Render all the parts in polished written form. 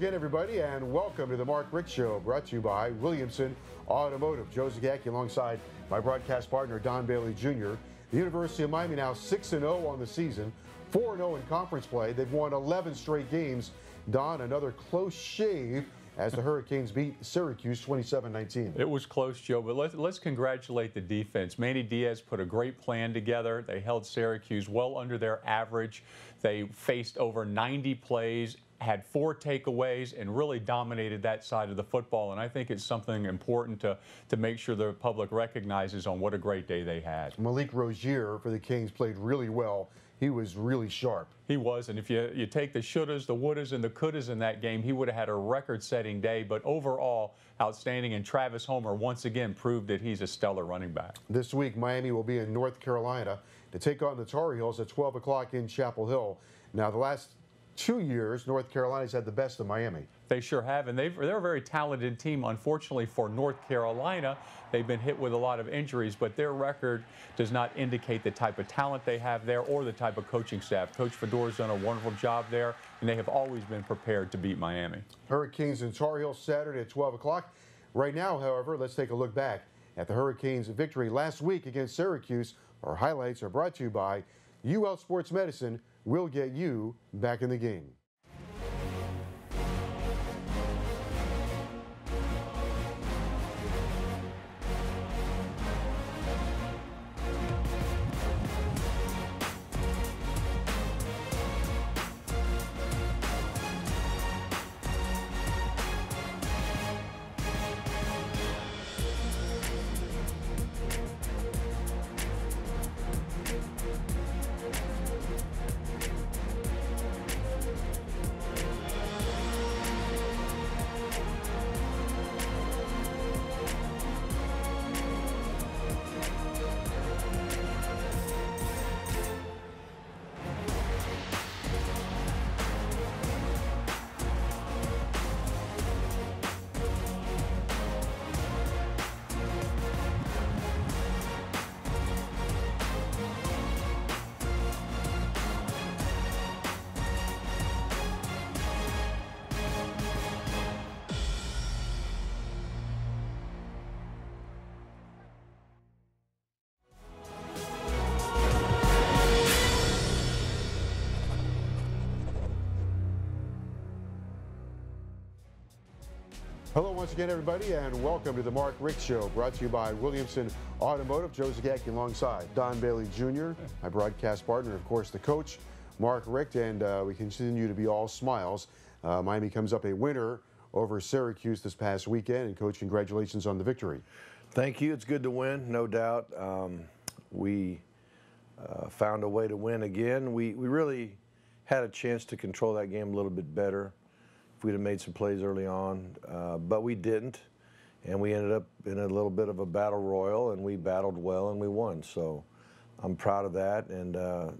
again, everybody, and welcome to the Mark Richt Show, brought to you by Williamson Automotive. Joe Zagacki alongside my broadcast partner, Don Bailey Jr. The University of Miami now 6-0 on the season, 4-0 in conference play. They've won 11 straight games. Don, another close shave as the Hurricanes beat Syracuse 27-19. It was close, Joe, but let's congratulate the defense. Manny Diaz put a great plan together. They held Syracuse well under their average. They faced over 90 plays, had 4 takeaways, and really dominated that side of the football. And I think it's something important to make sure the public recognizes on what a great day they had. Malik Rozier for the Kings played really well. He was really sharp. He was, and if you take the shouldas, the wouldas, and the couldas in that game, he would have had a record-setting day. But overall, outstanding, and Travis Homer once again proved that he's a stellar running back. This week, Miami will be in North Carolina to take on the Tar Heels at 12 o'clock in Chapel Hill. Now, the last 2 years, North Carolina's had the best of Miami. They sure have, and they're a very talented team. Unfortunately for North Carolina, they've been hit with a lot of injuries, but their record does not indicate the type of talent they have there or the type of coaching staff. Coach Fedora's done a wonderful job there, and they have always been prepared to beat Miami. Hurricanes and Tar Heels Saturday at 12 o'clock. Right now, however, let's take a look back at the Hurricanes' victory last week against Syracuse. Our highlights are brought to you by UL Sports Medicine. We'll get you back in the game. Hello once again, everybody, and welcome to the Mark Richt Show, brought to you by Williamson Automotive. Joe Zagacki alongside Don Bailey Jr., my broadcast partner, of course, the coach, Mark Richt, and we continue to be all smiles. Miami comes up a winner over Syracuse this past weekend, and Coach, congratulations on the victory. Thank you. It's good to win, no doubt. We found a way to win again. We really had a chance to control that game a little bit better. We'd have made some plays early on, but we didn't, and we ended up in a little bit of a battle royal, and we battled well and we won. So I'm proud of that. And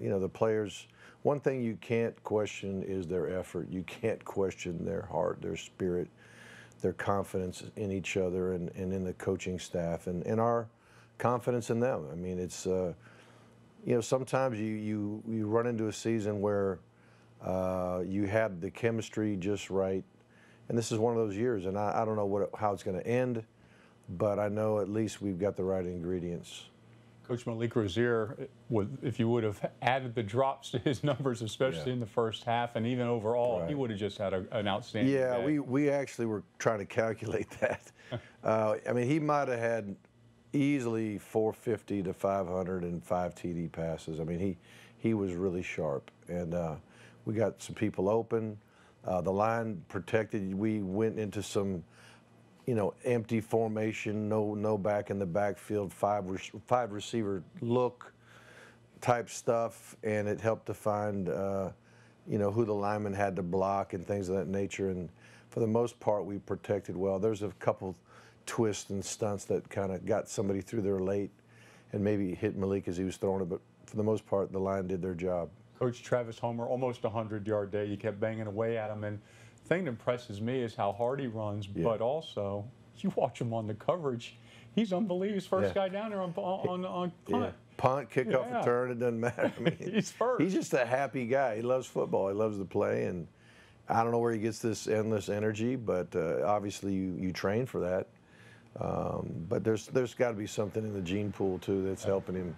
you know, the players, one thing you can't question is their effort. You can't question their heart, their spirit, their confidence in each other and in the coaching staff, and our confidence in them. I mean, it's you know, sometimes you run into a season where you have the chemistry just right, and this is one of those years, and I don't know how it's going to end, but I know at least we've got the right ingredients. Coach Malik Rozier, if you would have added the drops to his numbers, especially in the first half and even overall, he would have just had an outstanding day. We actually were trying to calculate that. I mean, he might have had easily 450 to 500 and 5 TD passes. I mean, he was really sharp, and we got some people open. The line protected. We went into some, you know, empty formation, no back in the backfield, five receiver look type stuff, and it helped to find, you know, who the lineman had to block and things of that nature. And for the most part, we protected well. There's a couple twists and stunts that kind of got somebody through there late and maybe hit Malik as he was throwing it, but for the most part, the line did their job. Coach Travis Homer, almost a 100-yard day. You kept banging away at him, and the thing that impresses me is how hard he runs, but also you watch him on the coverage. He's unbelievable. He's first guy down there on punt. Punt, kick off the turn, it doesn't matter. I mean, he's first. He's just a happy guy. He loves football. He loves to play, and I don't know where he gets this endless energy, but obviously you train for that. But there's got to be something in the gene pool too that's helping him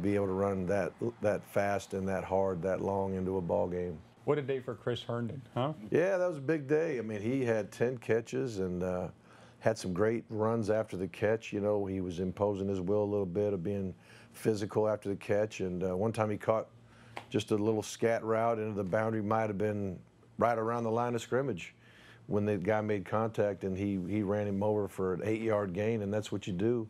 be able to run that fast and that hard, that long into a ball game. What a day for Chris Herndon, huh? Yeah, that was a big day. I mean, he had 10 catches and had some great runs after the catch. You know, he was imposing his will a little bit of being physical after the catch. And one time he caught just a little scat route into the boundary, might have been right around the line of scrimmage when the guy made contact, and he ran him over for an 8-yard gain. And that's what you do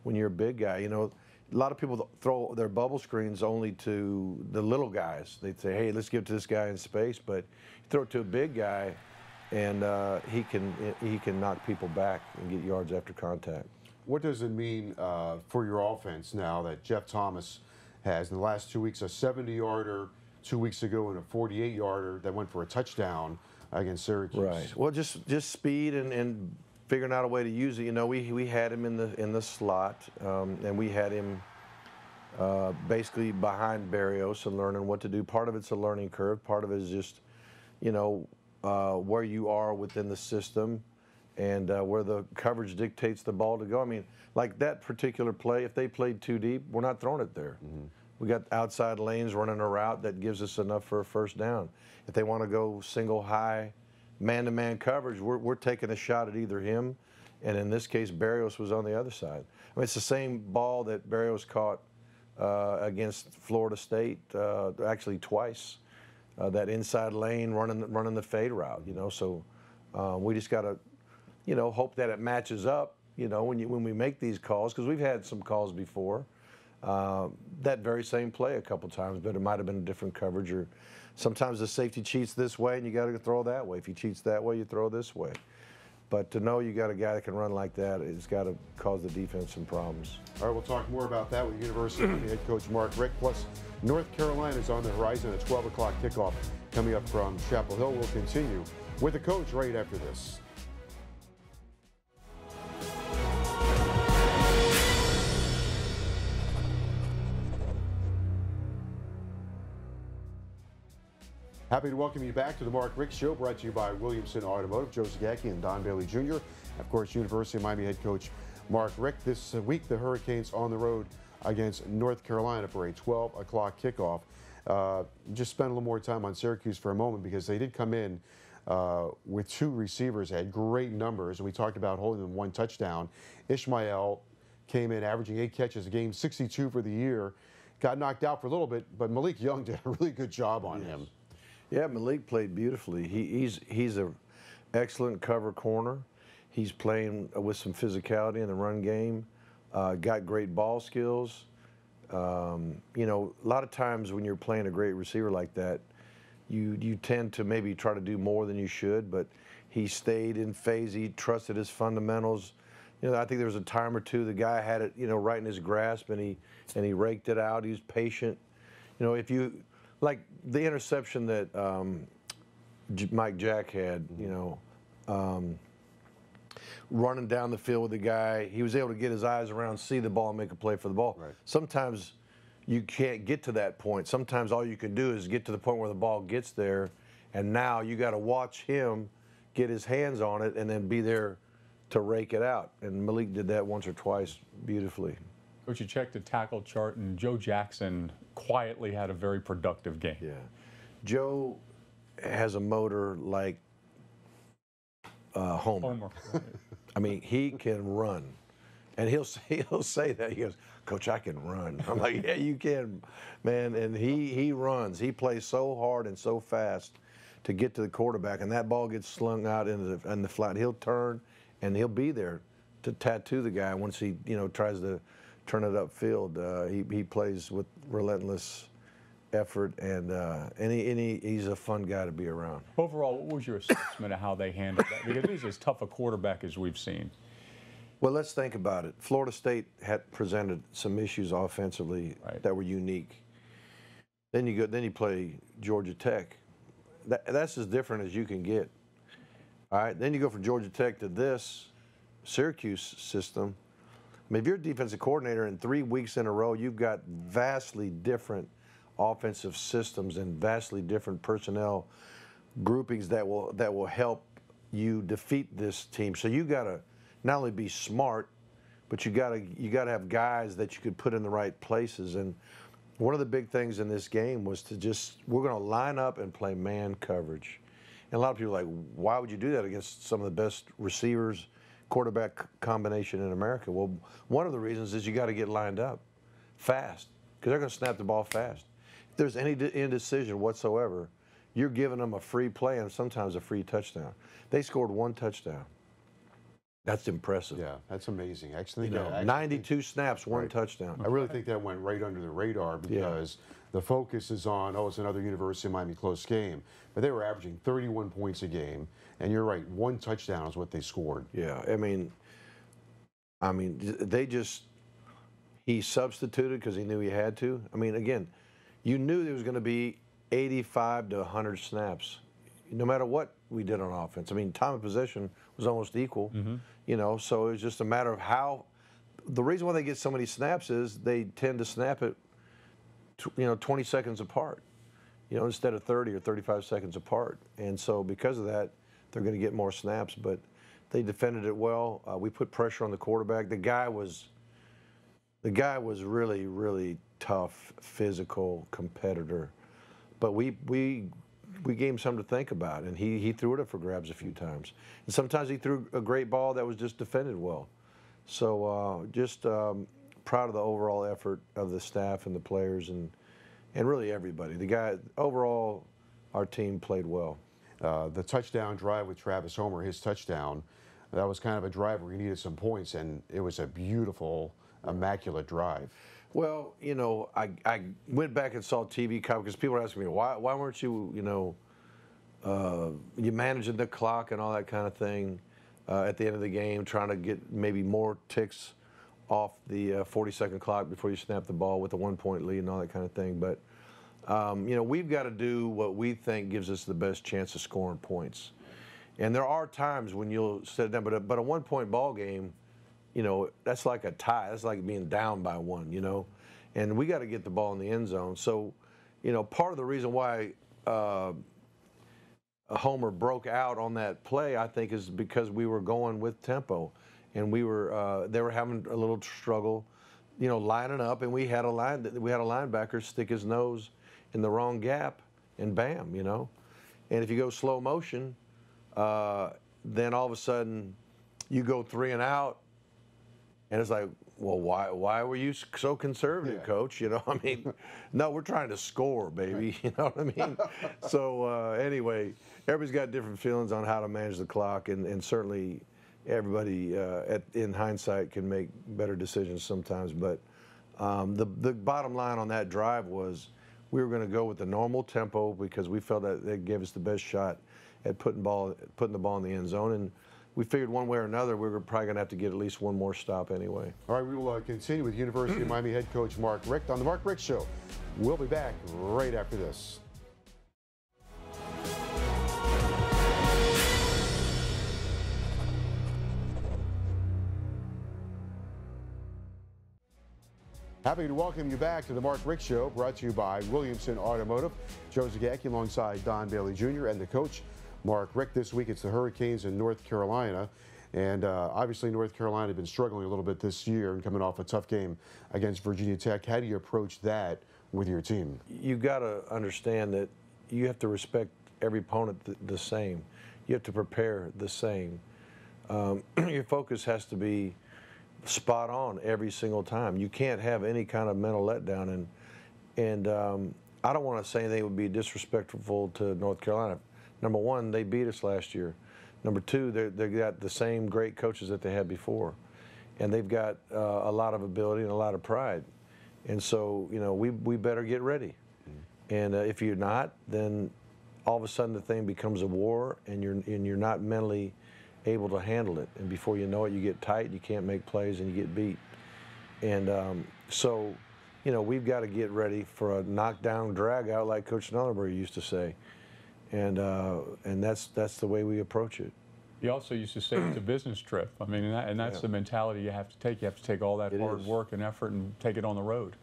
when you're a big guy. You know, a lot of people throw their bubble screens only to the little guys. They say, hey, let's give it to this guy in space. But you throw it to a big guy, and he can knock people back and get yards after contact. What does it mean for your offense now that Jeff Thomas has, in the last 2 weeks, a 70-yarder, 2 weeks ago, and a 48-yarder that went for a touchdown against Syracuse? Right. Well, just speed and figuring out a way to use it. You know, we had him in the slot, and we had him basically behind Berrios and learning what to do. Part of it's a learning curve. Part of it is just, you know, where you are within the system and where the coverage dictates the ball to go. I mean, like that particular play, if they played too deep, we're not throwing it there. Mm-hmm. We got outside lanes running a route that gives us enough for a first down. If they want to go single high, man-to-man coverage, we're taking a shot at either him, and in this case, Berrios was on the other side. I mean, it's the same ball that Berrios caught against Florida State, actually twice. That inside lane running the fade route, you know. So we just got to, you know, hope that it matches up, you know, when we make these calls, because we've had some calls before. That very same play a couple times, but it might have been a different coverage, or sometimes the safety cheats this way and you got to throw that way. If he cheats that way, you throw this way. But to know you got a guy that can run like that, it's got to cause the defense some problems. All right, we'll talk more about that with University head coach Mark Richt. Plus, North Carolina is on the horizon at 12 o'clock kickoff coming up from Chapel Hill. We'll continue with the coach right after this. Happy to welcome you back to the Mark Richt Show, brought to you by Williamson Automotive, Joe Zagacki and Don Bailey Jr. Of course, University of Miami head coach Mark Richt. This week, the Hurricanes on the road against North Carolina for a 12 o'clock kickoff. Just spend a little more time on Syracuse for a moment, because they did come in with two receivers, had great numbers, and we talked about holding them one touchdown. Ishmael came in averaging 8 catches a game, 62 for the year. Got knocked out for a little bit, but Malik Young did a really good job on him. Yeah, Malik played beautifully. He's an excellent cover corner. He's playing with some physicality in the run game. Got great ball skills. You know, a lot of times when you're playing a great receiver like that, you tend to maybe try to do more than you should. But he stayed in phase. He trusted his fundamentals. You know, I think there was a time or two the guy had it, you know, right in his grasp, and he raked it out. He was patient. You know, if you like the interception that Mike Jack had, you know, running down the field with the guy, he was able to get his eyes around, see the ball, and make a play for the ball. Right. Sometimes you can't get to that point. Sometimes all you can do is get to the point where the ball gets there, and now you got to watch him get his hands on it and then be there to rake it out. And Malik did that once or twice beautifully. Coach, you checked the tackle chart, and Joe Jackson quietly had a very productive game. Yeah. Joe has a motor like Homer. I mean, he can run. And he'll say that. He goes, Coach, I can run. I'm like, yeah, you can, man. And he runs. He plays so hard and so fast to get to the quarterback, and that ball gets slung out in the flat. He'll turn, and he'll be there to tattoo the guy once he, you know, tries to turn it upfield. He plays with relentless effort, and he's a fun guy to be around. Overall, what was your assessment of how they handled that? Because he's as tough a quarterback as we've seen. Well, let's think about it. Florida State had presented some issues offensively that were unique. Then you play Georgia Tech. That's as different as you can get. All right. Then you go from Georgia Tech to this Syracuse system. I mean, if you're a defensive coordinator and 3 weeks in a row, you've got vastly different offensive systems and vastly different personnel groupings that will help you defeat this team. So you got to not only be smart, but you got to have guys that you could put in the right places. And one of the big things in this game was to we're going to line up and play man coverage. And a lot of people are like, why would you do that against some of the best receivers, quarterback combination in America? Well, one of the reasons is you got to get lined up fast, because they're going to snap the ball fast. If there's any indecision whatsoever, you're giving them a free play and sometimes a free touchdown. They scored 1 touchdown. That's impressive. Yeah, that's amazing. Actually, 92 snaps, 1 touchdown. I really think that went right under the radar because the focus is on, it's another University of Miami close game. But they were averaging 31 points a game, and you're right, 1 touchdown is what they scored. Yeah, I mean, he substituted because he knew he had to. I mean, again, you knew there was going to be 85 to 100 snaps, no matter what we did on offense. I mean, time of possession was almost equal, so it was just a matter of how. The reason why they get so many snaps is they tend to snap it, 20 seconds apart, instead of 30 or 35 seconds apart. And so because of that, they're going to get more snaps. But they defended it well. We put pressure on the quarterback. The guy was really, really tough, physical competitor. But we gave him something to think about, and he threw it up for grabs a few times. And sometimes he threw a great ball that was just defended well. So proud of the overall effort of the staff and the players and really everybody. Overall, our team played well. The touchdown drive with Travis Homer, his touchdown, that was kind of a drive where he needed some points, and it was a beautiful, immaculate drive. Well, I went back and saw TV coverage because people were asking me, why weren't you, you managing the clock and all that kind of thing at the end of the game, trying to get maybe more ticks off the 40-second clock before you snap the ball with a 1-point lead and all that kind of thing. But, we've got to do what we think gives us the best chance of scoring points. And there are times when you'll sit down, but a 1-point ball game, that's like a tie. That's like being down by 1, and we got to get the ball in the end zone. So, part of the reason why Homer broke out on that play, I think, is because we were going with tempo, and they were having a little struggle, lining up, and we had a linebacker stick his nose in the wrong gap, and bam, and if you go slow motion, then all of a sudden you go 3 and out. And it's like, well, why were you so conservative, Coach? No, we're trying to score, baby. You know what I mean? So anyway, everybody's got different feelings on how to manage the clock, and certainly everybody in hindsight can make better decisions sometimes. But the bottom line on that drive was we were going to go with the normal tempo because we felt that it gave us the best shot at putting the ball in the end zone. And we figured one way or another we were probably going to have to get at least one more stop anyway. All right, we will continue with University of Miami head coach Mark Richt on the Mark Richt Show. We'll be back right after this. Happy to welcome you back to the Mark Richt Show, brought to you by Williamson Automotive. Joe Zagacki alongside Don Bailey Jr. and the coach, Mark Richt. This week it's the Hurricanes in North Carolina. And obviously North Carolina has been struggling a little bit this year and coming off a tough game against Virginia Tech. How do you approach that with your team? You've got to understand that you have to respect every opponent the same. You have to prepare the same. Your focus has to be spot on every single time. You can't have any kind of mental letdown. And I don't want to say anything that would be disrespectful to North Carolina. Number one, they beat us last year. Number two, they got the same great coaches that they had before. And they've got a lot of ability and a lot of pride. And so, we better get ready. And if you're not, then all of a sudden the thing becomes a war, and you're not mentally able to handle it. And before you know it, you get tight, you can't make plays, and you get beat. And so, we've got to get ready for a knockdown, drag out, like Coach Nunneberg used to say. And that's the way we approach it. He also used to say it's a business trip. I mean, and that's the mentality you have to take. You have to take all that hard work and effort and take it on the road.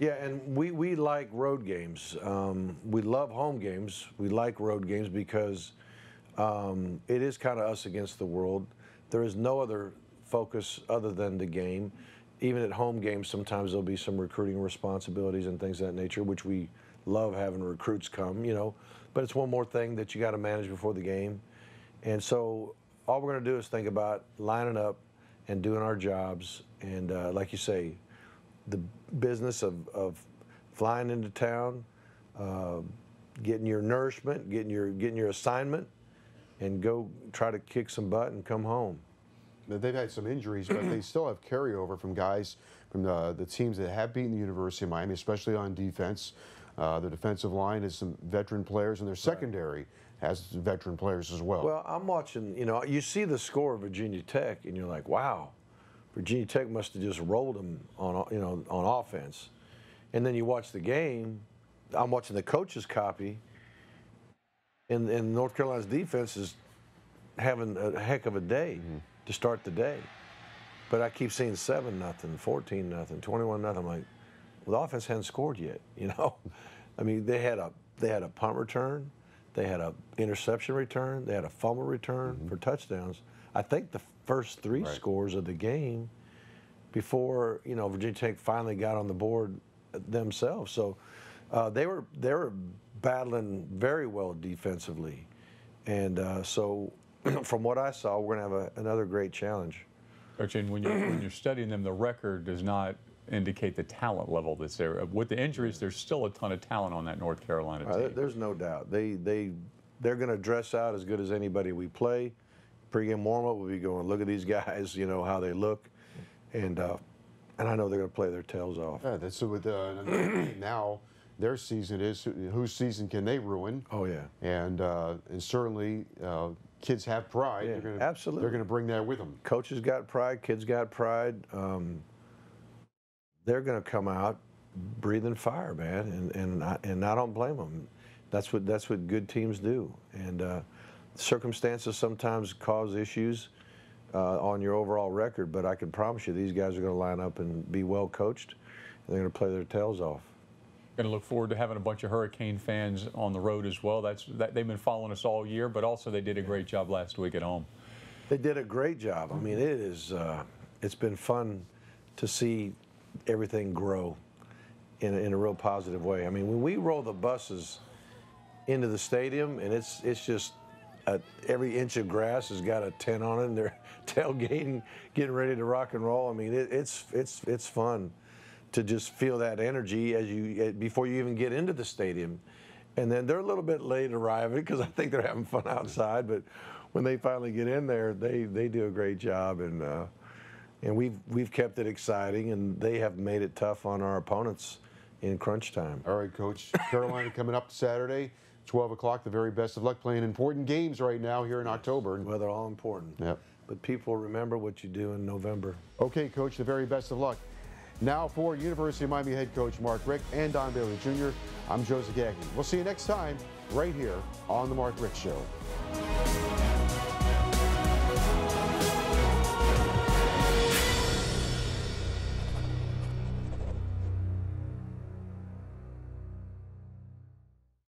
Yeah, and we like road games. We love home games. We like road games because it is kind of us against the world. There is no other focus other than the game. Even at home games, sometimes there'll be some recruiting responsibilities and things of that nature, which we love having recruits come, you know. But it's one more thing that you got to manage before the game. And so all we're going to do is think about lining up and doing our jobs. And like you say, the business of flying into town, getting your nourishment, getting your assignment, and go try to kick some butt and come home. They've had some injuries, but they still have carryover from guys from the teams that have beaten the University of Miami, especially on defense. Their defensive line has some veteran players, and their secondary has veteran players as well. Well, I'm watching, you know, you see the score of Virginia Tech, and you're like, wow, Virginia Tech must have just rolled them on, you know, on offense. And then you watch the game. I'm watching the coach's copy, and North Carolina's defense is having a heck of a day to start the day. But I keep seeing 7-0, 14-0, 21-0. I'm like, well, the offense hadn't scored yet, you know. I mean, they had a punt return, they had an interception return, they had a fumble return for touchdowns. I think the first 3 scores of the game before, you know, Virginia Tech finally got on the board themselves. So they were battling very well defensively, and so from what I saw, we're going to have another great challenge. Coach, and when you're studying them, the record does not indicate the talent level that's there. With the injuries, there's still a ton of talent on that North Carolina team. There's no doubt. They're going to dress out as good as anybody we play. Pre-game warm-up, we'll be going, look at these guys, you know, how they look. And I know they're going to play their tails off. Yeah, that's with now their season is whose season can they ruin? Oh yeah, and certainly kids have pride. Yeah, absolutely, they're going to bring that with them. Coaches got pride, kids got pride. They're going to come out breathing fire, man, and I don't blame them. That's what good teams do. And circumstances sometimes cause issues on your overall record, but I can promise you these guys are going to line up and be well coached, and they're going to play their tails off. Going to look forward to having a bunch of Hurricane fans on the road as well. They've been following us all year, but also they did a great job last week at home. They did a great job. I mean, it's been fun to see everything grow in a real positive way. I mean, when we roll the buses into the stadium, and it's just every inch of grass has got a tent on it, and they're tailgating, getting ready to rock and roll. I mean, it's fun to just feel that energy before you even get into the stadium. And then they're a little bit late arriving because I think they're having fun outside, but when they finally get in there, they do a great job, and we've kept it exciting, and they have made it tough on our opponents in crunch time. All right, Coach. Carolina coming up Saturday, 12 o'clock. The very best of luck, playing important games right now here in October. Well, they're all important. Yep. But people remember what you do in November. Okay, Coach, the very best of luck. Now for University of Miami head coach Mark Richt and Don Bailey Jr., I'm Joe Zagacki. We'll see you next time right here on The Mark Richt Show.